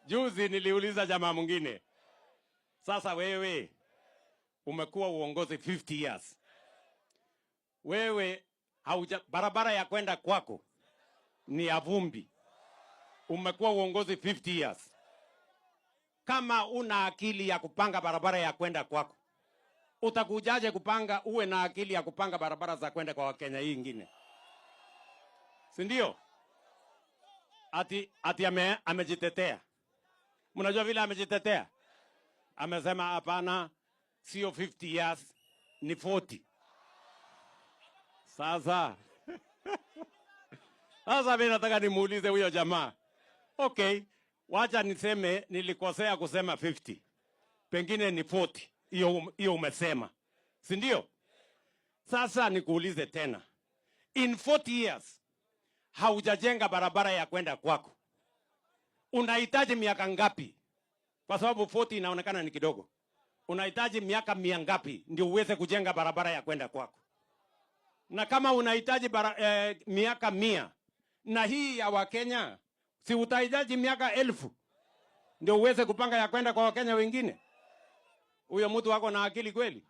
Juzi niliuliza jamaa mwingine, sasa wewe umekuwa uongozi 50 years. Wewe barabara ya kwenda kwako ni ya vumbi. Umekuwa uongozi 50 years. Kama una akili ya kupanga barabara ya kwenda kwako, utakujaje kupanga uwe na akili ya kupanga barabara za kwenda kwa Wakenya hii ingine? Si ndio? Ati amejitetea. Mnajua vile amejitetea? Amesema hapana, sio 50 years, ni 40. Sasa mimi nataka nimuulize huyo jamaa. Okay, wacha niseme nilikosea kusema 50. Pengine ni 40. Hiyo umesema. Si ndio? Sasa nikuulize tena. In 40 years haujajenga barabara ya kwenda kwako. Unahitaji miaka ngapi? Kwa sababu 40 inaonekana ni kidogo. Unahitaji miaka 100 ngapi ndio uweze kujenga barabara ya kwenda kwako? Na kama unahitaji miaka 100 na hii ya Wakenya, si utahitaji miaka 1000 ndio uweze kupanga ya kwenda kwa Wakenya wengine? Huyo mtu wako na akili kweli?